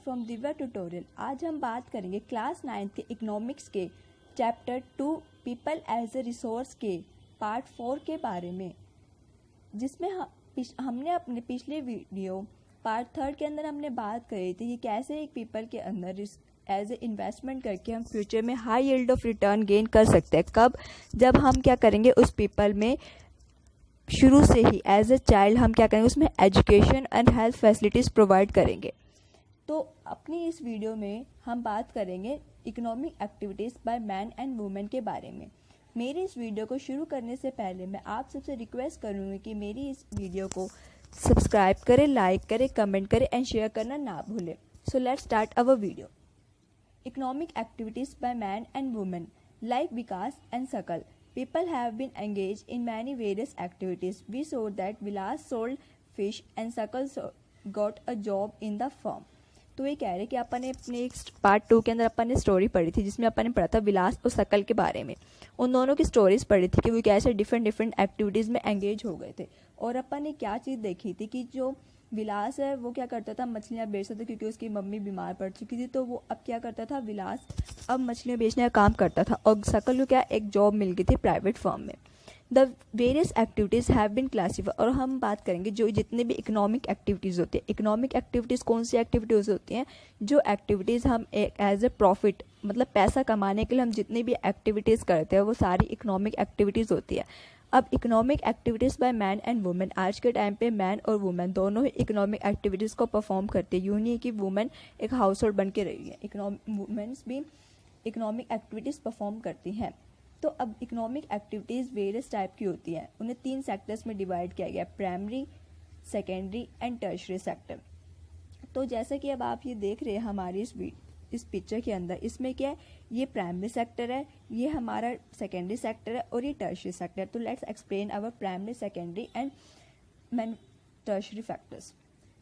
From Divya tutorial. आज हम बात करेंगे क्लास 9 के इकोनॉमिक्स के chapter 2 people as a resource के पार्ट 4 के बारे में, जिसमें हमने अपने पिछले वीडियो पार्ट 3 के अंदर हमने बात करी थी कि कैसे एक पीपल के अंदर एज ए इन्वेस्टमेंट करके हम फ्यूचर में high yield of return gain कर सकते हैं। कब? जब हम क्या करेंगे, उस पीपल में शुरू से ही एज ए चाइल्ड हम क्या करेंगे, उसमें education and health facilities provide करेंगे। तो अपनी इस वीडियो में हम बात करेंगे economic activities by man and women के बारे में। मेरी इस वीडियो को शुरू करने से पहले मैं आप सबसे रिक्वेस्ट करूँगी कि मेरी इस वीडियो को सब्सक्राइब करें, लाइक करें, कमेंट करें एंड शेयर करना ना भूलें। So let's start our video. Economic activities by man and women, like Vikas and Sakal. People have been engaged in many various activities. We saw that Vilas sold fish and Sakal got a job in the firm. तो ये कह रहे कि अपन ने अपने एक part 2 के अंदर अपन ने स्टोरी पढ़ी थी, जिसमें अपन ने पढ़ा था विलास और सकल के बारे में। उन दोनों की स्टोरीज पढ़ी थी कि वो कैसे डिफरेंट एक्टिविटीज़ में एंगेज हो गए थे। और अपन ने क्या चीज़ देखी थी कि जो विलास है वो क्या करता था, मछलियाँ बेचता था, क्योंकि उसकी मम्मी बीमार पड़ चुकी थी। तो वो अब क्या करता था, विलास अब मछलियाँ बेचने का काम करता था। और सकल को क्या एक जॉब मिल गई थी प्राइवेट फर्म में। The various activities have been classified. और हम बात करेंगे जो जितने भी इकोनॉमिक एक्टिविटीज़ होती है। इकोनॉमिक एक्टिविटीज़ कौन सी एक्टिविटीज़ होती हैं? जो एक्टिविटीज़ हम एज ए प्रॉफिट, मतलब पैसा कमाने के लिए हम जितनी भी एक्टिविटीज़ करते हैं वो सारी इकोनॉमिक एक्टिविटीज़ होती है। अब economic activities by man and women, आज के टाइम पे मैन और वुमेन दोनों ही इकोनॉमिक एक्टिविटीज़ को परफॉर्म करते हैं। यूँ नहीं कि वुमेन एक हाउस होल्ड बन के रही है, वुमेन्स भी इकोनॉमिक एक्टिविटीज़ परफॉर्म करती हैं। तो अब इकोनॉमिक एक्टिविटीज़ वेरियस टाइप की होती हैं। उन्हें 3 सेक्टर्स में डिवाइड किया गया, primary, secondary and tertiary sector. तो जैसा कि अब आप ये देख रहे हैं हमारी इस पिक्चर के अंदर, इसमें क्या है, ये प्राइमरी सेक्टर है, ये हमारा सेकेंडरी सेक्टर है और ये टर्शरी सेक्टर। तो let's explain our primary, secondary and tertiary factors.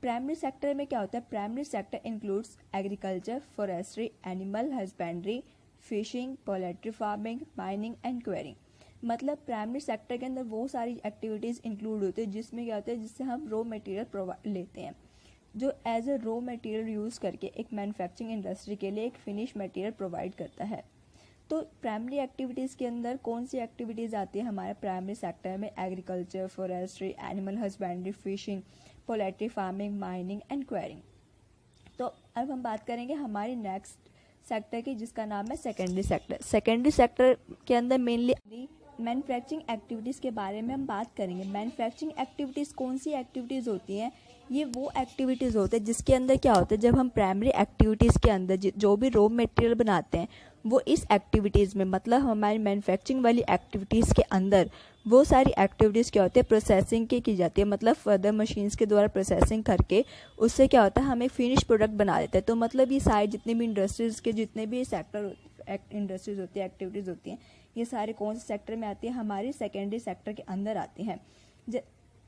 Primary sector में क्या होता है? Primary sector includes agriculture, forestry, animal husbandry, fishing, poultry farming, mining and quarrying. मतलब प्राइमरी सेक्टर के अंदर वो सारी एक्टिविटीज़ इंक्लूड होती है जिसमें क्या होता है, जिससे हम रॉ मटेरियल लेते हैं, जो as a raw material use करके एक मैन्युफैक्चरिंग इंडस्ट्री के लिए एक फिनिश मटेरियल प्रोवाइड करता है। तो प्राइमरी एक्टिविटीज़ के अंदर कौन सी एक्टिविटीज़ आती है हमारे प्राइमरी सेक्टर में? Agriculture, forestry, animal husbandry, fishing, poultry farming, mining and quarrying. तो अब हम बात करेंगे हमारी नेक्स्ट सेक्टर की, जिसका नाम है सेकेंडरी सेक्टर। सेकेंडरी सेक्टर के अंदर मेनली मैन्युफैक्चरिंग एक्टिविटीज़ के बारे में हम बात करेंगे। मैन्युफैक्चरिंग एक्टिविटीज़ कौन सी एक्टिविटीज़ होती हैं? ये वो एक्टिविटीज़ होते हैं जिसके अंदर क्या होता है, जब हम प्राइमरी एक्टिविटीज़ के अंदर जो भी रॉ मटेरियल बनाते हैं वो इस एक्टिविटीज़ में, मतलब हमारी मैन्युफैक्चरिंग वाली एक्टिविटीज़ के अंदर वो सारी एक्टिविटीज़ क्या होती है, प्रोसेसिंग की जाती है। मतलब फर्दर मशीन्स के द्वारा प्रोसेसिंग करके उससे क्या होता है, हम एक फिनिश प्रोडक्ट बना देते हैं। तो मतलब ये सारी जितनी भी इंडस्ट्रीज़ के जितने भी सेक्टर इंडस्ट्रीज़ होती है, एक्टिविटीज़ होती हैं, ये सारे कौन से सेक्टर में आती है? हमारी सेकेंडरी सेक्टर के अंदर आती हैं।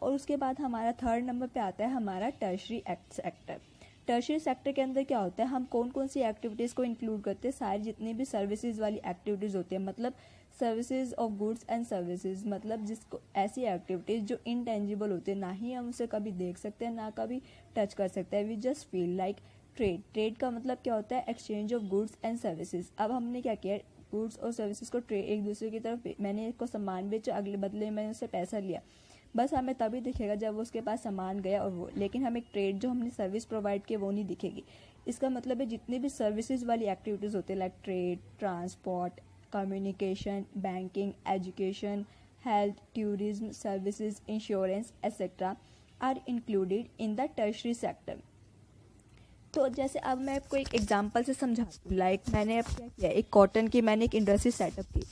और उसके बाद हमारा 3rd नंबर पे आता है हमारा टर्शरी सेक्टर। टर्शरी सेक्टर के अंदर क्या होता है, हम कौन कौन सी एक्टिविटीज़ को इंक्लूड करते हैं? सारी जितनी भी सर्विसेज वाली एक्टिविटीज़ होती है, मतलब services of goods and services, मतलब जिसको ऐसी एक्टिविटीज़ जो इनटेंजिबल होती है, ना ही हम उसे कभी देख सकते हैं ना कभी टच कर सकते हैं। We just feel like trade. Trade का मतलब क्या होता है? Exchange of goods and services. अब हमने क्या किया, गुड्स और सर्विसेज को एक दूसरे की तरफ, मैंने इसको सामान बेचा, अगले बदले में मैंने उससे पैसा लिया। बस हमें तभी दिखेगा जब वो उसके पास सामान गया और वो, लेकिन हमें ट्रेड जो हमने सर्विस प्रोवाइड की वो नहीं दिखेगी। इसका मतलब है जितनी भी सर्विसेज वाली एक्टिविटीज़ होती है, like trade, transport, communication, banking, education, health, tourism services, insurance etcetera are included in the tertiary sector. तो जैसे अब मैं आपको एक एग्जांपल से समझाती हूँ। लाइक मैंने अब क्या किया, एक कॉटन की मैंने एक इंडस्ट्री सेटअप की,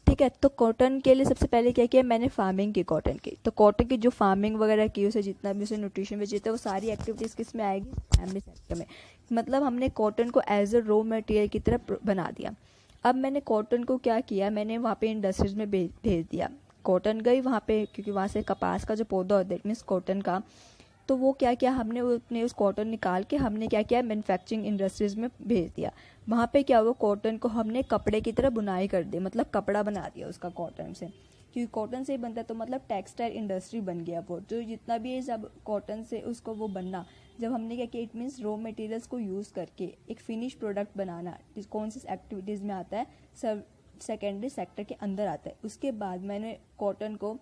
ठीक है। तो कॉटन के लिए सबसे पहले क्या किया, मैंने फार्मिंग की कॉटन की। तो कॉटन की जो फार्मिंग वगैरह की, उसे जितना भी उसे न्यूट्रिशन बेचते हैं, वो सारी एक्टिविटीज़ किस में आएगी? प्राइमरी सेक्टर में। मतलब हमने कॉटन को एज ए रॉ मटेरियल की तरह बना दिया। अब मैंने कॉटन को क्या किया, मैंने वहाँ पे इंडस्ट्रीज में भेज दिया। कॉटन गई वहाँ पे, क्योंकि वहाँ से कपास का जो पौधा होता है, दैट मीन्स कॉटन का तो वो क्या किया, हमने अपने उस कॉटन निकाल के हमने क्या किया, मैन्युफैक्चरिंग इंडस्ट्रीज में भेज दिया। वहाँ पे क्या हुआ, कॉटन को हमने कपड़े की तरह बुनाई कर दी, मतलब कपड़ा बना दिया उसका कॉटन से, क्योंकि कॉटन से ही बनता है, तो मतलब टेक्सटाइल इंडस्ट्री बन गया वो। जो जितना भी है सब कॉटन से उसको वो बनना, जब हमने क्या किया, इट मीन्स रॉ मटेरियल्स को यूज़ करके एक फिनिश प्रोडक्ट बनाना, कौन सी एक्टिविटीज़ में आता है, सब सेकेंडरी सेक्टर के अंदर आता है। उसके बाद मैंने कॉटन को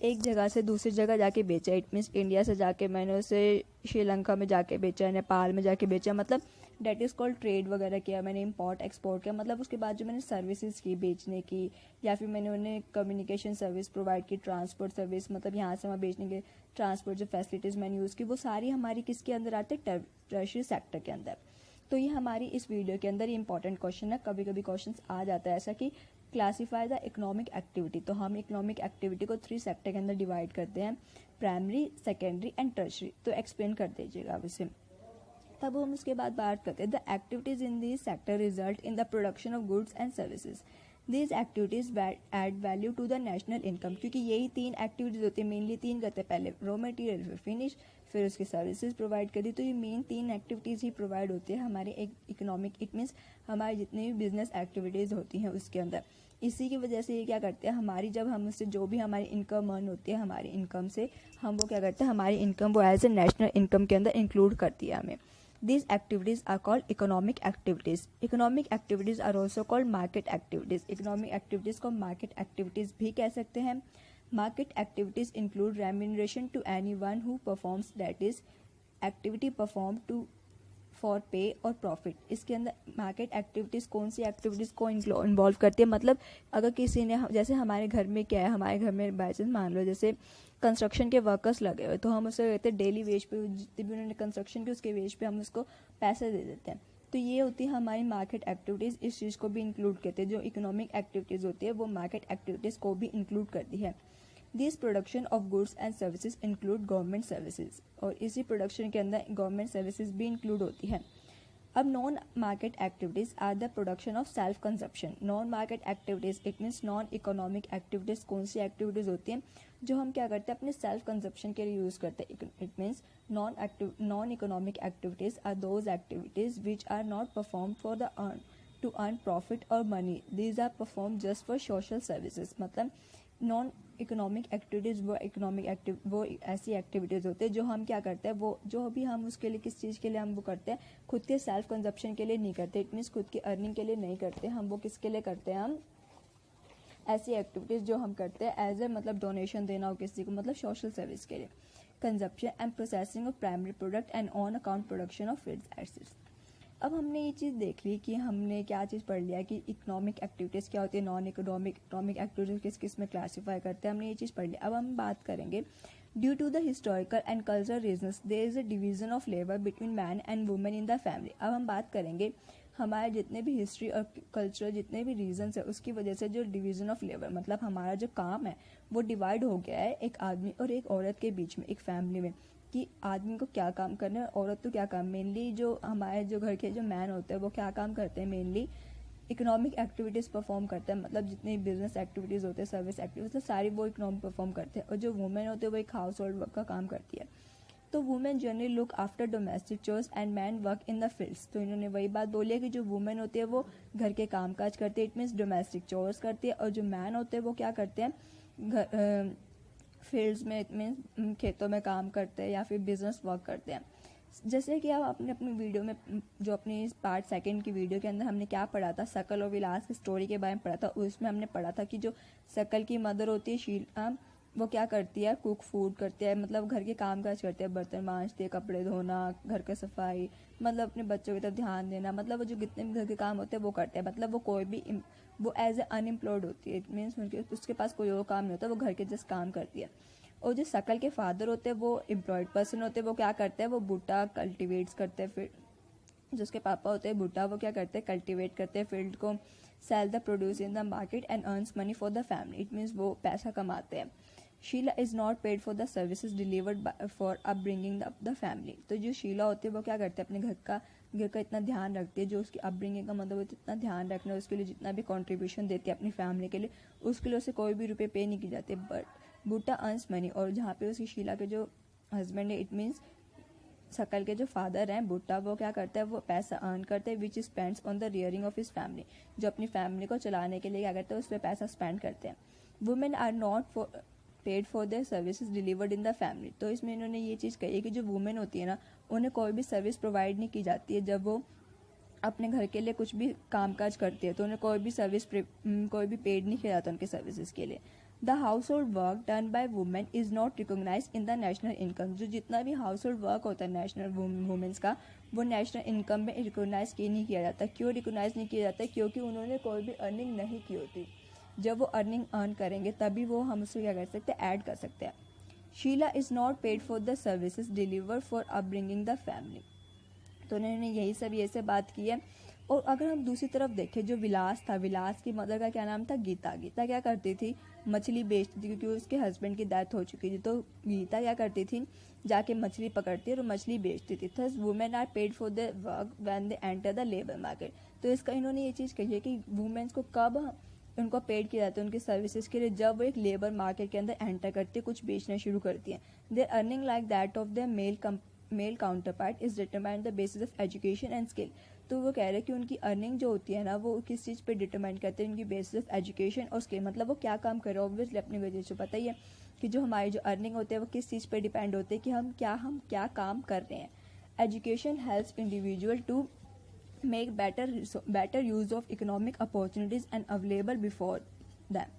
एक जगह से दूसरी जगह जाके बेचा, इट मीन्स इंडिया से जाके मैंने उसे श्रीलंका में जाके बेचा, नेपाल में जाके बेचा, मतलब डेट इज़ कॉल्ड ट्रेड वगैरह किया मैंने, इम्पोर्ट एक्सपोर्ट किया। मतलब उसके बाद जो मैंने सर्विसेज की बेचने की, या फिर मैंने उन्हें कम्युनिकेशन सर्विस प्रोवाइड की, ट्रांसपोर्ट सर्विस, मतलब यहाँ से वहाँ बेचने के ट्रांसपोर्ट जो फैसिलिटीज़ मैंने यूज़ की, वो सारी हमारी किसके अंदर आते हैं, टर्शियरी सेक्टर के अंदर। तो ये हमारी इस वीडियो के अंदर ये इंपॉर्टेंट क्वेश्चन है, कभी कभी क्वेश्चन आ जाता है ऐसा कि क्लासीफाई द इकोनॉमिक एक्टिविटी। तो हम इकोनॉमिक एक्टिविटी को 3 सेक्टर के अंदर डिवाइड करते हैं, प्राइमरी, सेकेंडरी एंड टर्शियरी। तो एक्सप्लेन कर दीजिएगा अब इसे। तब हम उसके बाद बात करते हैं, the activities in this sector result in the production of goods and services. These activities add value to the national income, क्योंकि यही 3 एक्टिविटीज होती है, मेनली 3 करते हैं, पहले रॉ मटेरियल, फिर फिनिश, फिर उसकी सर्विसेज प्रोवाइड कर दी। तो ये मेन 3 एक्टिविटीज़ ही प्रोवाइड होती है हमारे एक इकोनॉमिक, इट मीन्स हमारे जितनी भी बिजनेस एक्टिविटीज़ होती हैं उसके अंदर। इसी की वजह से ये क्या करते हैं, हमारी जब हम उससे जो भी हमारी इनकम अर्न होती है, हमारी इनकम से हम वो क्या करते हैं, हमारी इनकम वो एज ए नेशनल इनकम के अंदर इंक्लूड करती है हमें। These activities are called economic activities. Economic activities are also called market activities. Economic activities को market activities भी कह सकते हैं। Market activities include remuneration to anyone who performs, that is activity performed to for पे और profit. इसके अंदर market activities कौन सी एक्टिविटीज़ को इन्वॉल्व करती है, मतलब अगर किसी ने, जैसे हमारे घर में क्या है, हमारे घर में बाई चांस मान लो जैसे कंस्ट्रक्शन के वर्कर्स लगे हुए, तो हम उसे कहते हैं डेली वेज पे, जितने भी उन्होंने कंस्ट्रक्शन की उसके वेज पे हम उसको पैसे दे देते हैं। तो ये होती है हमारी मार्केट एक्टिविटीज़, इस चीज़ को भी इंक्लूड करते हैं। जो इकोनॉमिक एक्टिविटीज़ होती है वो मार्केट एक्टिविटीज़ को भी इंक्लूड करती है। This production of goods and services include government services, और इसी प्रोडक्शन के अंदर गवर्नमेंट सर्विसेज भी इंक्लूड होती है। अब non market activities are the production of self consumption. Non market activities it means non economic activities कौन सी एक्टिविटीज़ होती हैं जो हम क्या करते हैं, अपने सेल्फ कंजप्शन के लिए यूज़ करते हैं। It means non economic activities are those activities which are not perform for the to earn profit और money, these are perform just for social services. मतलब नॉन इकोनॉमिक एक्टिविटीज़ वो ऐसी activities होते हैं जो हम क्या करते हैं, वो जो भी हम उसके लिए किस चीज़ के लिए हम वो करते हैं, खुद के सेल्फ कंजप्शन के लिए नहीं करते, इट मीन्स खुद की अर्निंग के लिए नहीं करते, हम वो किसके लिए करते हैं, हम ऐसी एक्टिविटीज़ जो हम करते हैं एज ए मतलब डोनेशन देना हो किसी को, मतलब सोशल सर्विस के लिए। Consumption and processing of primary product and on account production of feeds assets. अब हमने ये चीज़ देख ली कि हमने क्या चीज़ पढ़ लिया कि इकोनॉमिक एक्टिविटीज़ क्या होती है, नॉन इकोनॉमिक एक्टिविटीज़ किस किस में क्लासीफाई करते हैं, हमने ये चीज़ पढ़ लिया। अब हम बात करेंगे, due to the historical and cultural reasons there is a division of labour between man and women in the family. अब हम बात करेंगे हमारे जितने भी हिस्ट्री और कल्चर जितने भी रीजंस है उसकी वजह से जो डिवीज़न ऑफ लेबर, मतलब हमारा जो काम है वो डिवाइड हो गया है एक आदमी और एक औरत के बीच में, एक फैमिली में, कि आदमी को क्या काम करना है, औरत तो क्या काम। मेनली जो हमारे जो घर के जो मैन होते हैं वो क्या काम करते हैं, मेनली इकोनॉमिक एक्टिविटीज़ परफॉर्म करते हैं, मतलब जितनी बिजनेस एक्टिविटीज़ होते हैं, सर्विस एक्टिविटीज, सारी वो इकोनॉमिक परफॉर्म करते हैं। और जो वुमेन होते हैं वो एक हाउस होल्ड वर्क का काम करती है। तो women generally look after domestic chores and man work in the fields. तो इन्होंने वही बात बोली है कि जो वुमेन होती है वो घर के काम काज करती है, इट मीन्स डोमेस्टिक चोर्स करती है, और जो मैन होते हैं वो क्या करते हैं, घर फील्ड्स में, इट मीन्स खेतों में काम करते हैं या फिर बिजनेस वर्क करते हैं। जैसे कि अब आपने अपनी वीडियो में, जो अपनी पार्ट 2 की वीडियो के अंदर हमने क्या पढ़ा था, शकल और विलास की स्टोरी के बारे में पढ़ा था। उसमें हमने पढ़ा था कि जो शकल की मदर होती है शीला, वो क्या करती है, कुक फूड करती है, मतलब घर के काम काज करते हैं, बर्तन मांजती है, कपड़े धोना, घर का सफाई, मतलब अपने बच्चों की तरफ ध्यान देना, मतलब वो जो जितने भी घर के काम होते हैं वो करते हैं। मतलब वो कोई भी वो एज ए अनएम्प्लॉयड होती है, इट मीन्स उसके पास कोई और काम नहीं होता, वो घर के जस्ट काम करती है। और जो शकल के फादर होते हैं वो एम्प्लॉयड पर्सन होते हैं, वो क्या करते हैं, वो भुट्टा कल्टिवेट्स करते हैं। फिर जो उसके पापा होते हैं भुट्टा, वो क्या करते हैं, कल्टिवेट करते हैं फील्ड को, sell the produce in the market and earns money for the family, it means वो पैसा कमाते हैं। Sheela is not paid for the services delivered for upbringing the family. तो जो शीला होती है वो क्या करते हैं, अपने घर का इतना ध्यान रखती है, जो उसकी अपब्रिंगिंग का मतलब इतना ध्यान रखना, उसके लिए जितना भी कंट्रीब्यूशन देती है अपनी फैमिली के लिए, उसके लिए उसे कोई भी रुपये पे नहीं की जाते। बट भुट्टा अर्न्स मनी, और जहाँ पे उसकी शीला के जो हस्बैंड है, इट मीन्स शकल के जो फादर हैं बुट्टा, वो क्या करता है, वो पैसा अर्न करते हैं which spends on the rearing of his family, जो अपनी फैमिली को चलाने के लिए क्या करते हैं, उस पर पैसा स्पेंड करते हैं। Women are not paid for their services delivered in the family. तो इसमें इन्होंने ये चीज़ कही है कि जो वुमेन होती है ना, उन्हें कोई भी सर्विस प्रोवाइड नहीं की जाती है। जब वो अपने घर के लिए कुछ भी कामकाज करती है तो उन्हें कोई भी पेड नहीं किया जाता उनके सर्विसेज के लिए। The household work done by women is not recognize in the national income. जो जितना भी हाउस होल्ड वर्क होता है नेशनल वुमेन्स का, वो नेशनल इनकम में रिकोगनाइज नहीं किया जाता। क्यों रिकोगनाइज नहीं किया जाता? क्योंकि उन्होंने कोई भी अर्निंग नहीं की होती। जब वो अर्निंग अर्न करेंगे तभी वो हम उसको क्या कर सकते हैं, ऐड कर सकते हैं। Sheela is not paid for the services deliver for upbringing the family. तो उन्होंने यही सब ये से बात की है। और अगर हम दूसरी तरफ देखें, जो विलास था, विलास की मदर का क्या नाम था, गीता। गीता क्या करती थी, मछली बेचती थी, क्योंकि उसके हस्बैंड की डेथ हो चुकी थी। तो गीता क्या करती थी, जाके मछली पकड़ती और मछली बेचती थी। Thus women are paid for the work when they enter the labour market. तो इसका इन्होंने ये चीज़ कही है कि वुमेन्स को कब उनको पेड किया जाता है उनकी सर्विसेज के लिए, जब वो एक लेबर मार्केट के अंदर एंटर करती है, कुछ बेचना शुरू करती है। Their earning like that of the male counterpart is determined the basis of education and skill. तो वो कह रहे हैं कि उनकी अर्निंग जो होती है ना, वो किस चीज़ पे डिटरमाइन करते हैं, उनकी बेसिस ऑफ एजुकेशन और स्किल। मतलब वो क्या काम कर रहे हैं, ऑब्वियसली अपनी वजह से पता ही है कि जो हमारी जो अर्निंग होती है वो किस चीज़ पे डिपेंड होती है कि हम क्या काम कर रहे हैं। Education helps individual to make better use of economic opportunities and available before them।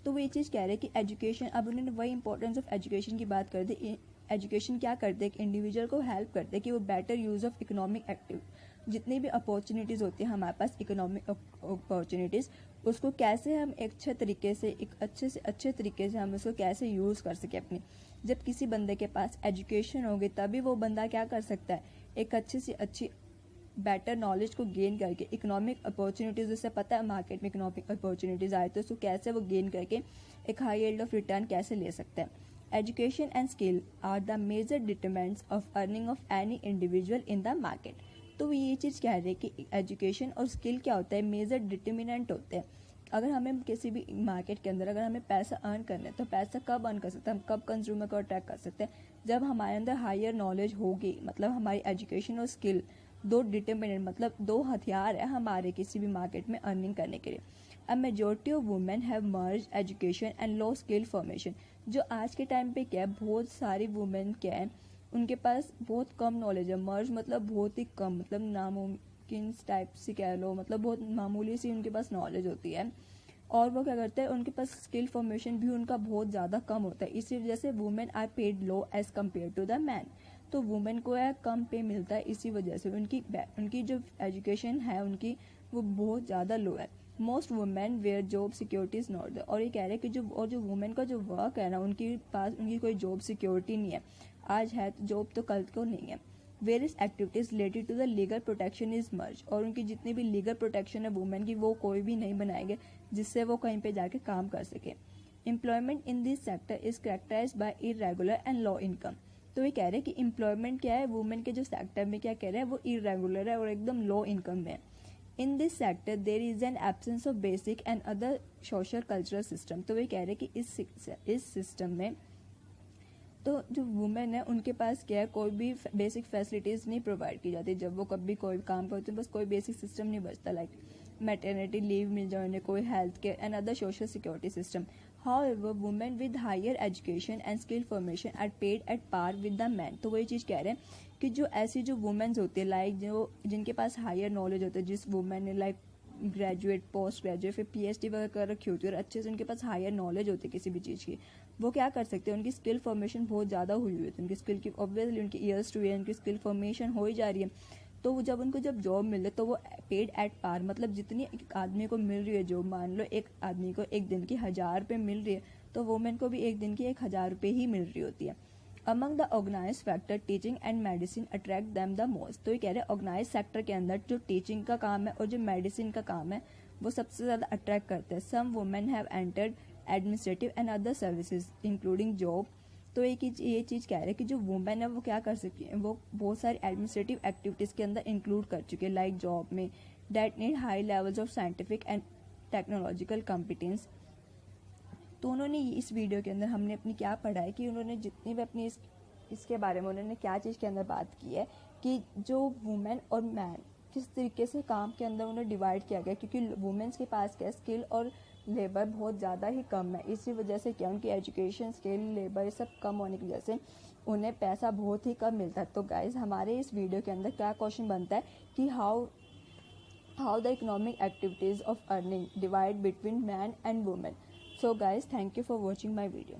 तो वो ये चीज़ कह रहे हैं कि एजुकेशन, अब उन्होंने वही इंपॉर्टेंस ऑफ एजुकेशन की बात कर दी। एजुकेशन क्या करते हैं, इंडिविजुअल को हेल्प करते हैं कि वो better use of economic active, जितनी भी अपॉर्चुनिटीज़ होती है हमारे पास इकोनॉमिक अपॉर्चुनिटीज़, उसको कैसे हम एक अच्छे तरीके से हम उसको कैसे यूज़ कर सकें अपनी। जब किसी बंदे के पास एजुकेशन होगी तभी वो बंदा क्या कर सकता है, एक अच्छी बेटर नॉलेज को गेन करके इकोनॉमिक अपॉर्चुनिटीज़, उससे पता है मार्केट में इकोनॉमिक अपॉर्चुनिटीज़ आए तो उसको कैसे वो गेन करके एक हाई यील्ड ऑफ रिटर्न कैसे ले सकते हैं। Education and skill are the major determinants of earning of any individual in the market. तो वो ये चीज़ कह रहे हैं कि एजुकेशन और स्किल क्या होता है, मेजर डिटरमिनेंट होते हैं। अगर हमें किसी भी मार्केट के अंदर अगर हमें पैसा अर्न करना है तो पैसा कब अर्न कर सकते हैं, हम कब कंज्यूमर को अट्रैक्ट कर सकते हैं, जब हमारे अंदर हायर नॉलेज होगी। मतलब हमारी एजुकेशन और स्किल दो डिटरमिनेंट, मतलब दो हथियार है हमारे किसी भी मार्केट में अर्निंग करने के लिए। A majority of women have merge education and low skill formation. जो आज के टाइम पे क्या है, बहुत सारी वुमेन क्या है, उनके पास बहुत कम नॉलेज है। मर्ज मतलब बहुत ही कम, मतलब नामुमकिन टाइप से कह लो, मतलब बहुत मामूली सी उनके पास नॉलेज होती है। और वो क्या करते हैं, उनके पास स्किल फॉर्मेशन भी उनका बहुत ज़्यादा कम होता है। इसी वजह से women are paid low as compare to the man. तो वुमेन को है कम पे मिलता है, इसी वजह से उनकी जो एजुकेशन है उनकी वो बहुत ज़्यादा लो है। Most women where job securities not the. और ये कह रहे हैं कि जो वुमेन का जो वर्क है ना, उनकी कोई जॉब सिक्योरिटी नहीं है। आज है तो जॉब तो कल को नहीं है। Various activities related to the legal protection is merge. और उनकी जितनी भी लीगल प्रोटेक्शन है वुमेन की, वो कोई भी नहीं बनाएंगे जिससे वो कहीं पे जाके काम कर सके। Employment in this sector is characterized by irregular and low income. तो ये कह रहे हैं कि एम्प्लॉयमेंट क्या है, वुमेन के जो सेक्टर में क्या कह रहे हैं, वो इरेगुलर है और एकदम लो इनकम में है। इन this sector there is an absence of basic and other social cultural system. तो ये कह रहे हैं कि इस सिस्टम में तो जो वुमेन है उनके पास क्या है, कोई भी बेसिक फैसिलिटीज़ नहीं प्रोवाइड की जाती। जब वो कभी कोई काम करते हैं बस कोई बेसिक सिस्टम नहीं बचता, लाइक मैटरनिटी लीव मिल जाए उन्हें, कोई health care and other social security system. However, women with higher education and skill formation are paid at par with the men। तो वही चीज़ कह रहे हैं कि जो ऐसी जो वुमेन्स होती है, लाइक जो जिनके पास हायर नॉलेज होता है, जिस वुमेन ने लाइक ग्रेजुएट, पोस्ट ग्रेजुएट, फिर पीएचडी वगैरह कर रखी होती है और अच्छे से उनके पास हायर नॉलेज होती है किसी भी चीज़ की, वो क्या कर सकते हैं, उनकी स्किल फॉर्मेशन बहुत ज़्यादा हुई हुई है। उनकी स्किल की ऑब्वियसली उनकी ईयर्स टू ईयर उनकी स्किल फॉर्मेशन हो ही जा रही है। तो उनको जब जॉब मिल रही तो वो पेड एट पार, मतलब जितनी एक आदमी को मिल रही है जॉब, मान लो एक आदमी को एक दिन की 1000 रुपये मिल रही है तो वुमेन को भी एक दिन की 1000 रुपये ही मिल रही होती है। Among the organize factor teaching and medicine attract them the most. तो ये कह रहे हैं ऑर्गेनाइज सेक्टर के अंदर जो टीचिंग का काम है और जो मेडिसिन का काम है वो सबसे ज़्यादा अट्रैक्ट करते हैं। Some women have entered administrative and other services including job. तो ये चीज़ कह रहे हैं कि जो वुमेन है वो क्या कर सकती है, वो बहुत सारी एडमिनिस्ट्रेटिव एक्टिविटीज़ के अंदर इंक्लूड कर चुके हैं, लाइक जॉब में that need high levels of scientific and technological competence. तो उन्होंने इस वीडियो के अंदर हमने अपनी क्या पढ़ा है कि उन्होंने जितनी भी अपनी इसके बारे में उन्होंने क्या चीज़ के अंदर बात की है कि जो वुमेन और मैन किस तरीके से काम के अंदर उन्हें डिवाइड किया गया, क्योंकि वुमेन्स के पास क्या स्किल और लेबर बहुत ज़्यादा ही कम है। इसी वजह से क्या उनकी एजुकेशन, स्किल, लेबर ये सब कम होने की वजह से उन्हें पैसा बहुत ही कम मिलता है। तो गाइज हमारे इस वीडियो के अंदर क्या क्वेश्चन बनता है कि how the economic activities of earning divide between man and women. So guys, thank you for watching my video.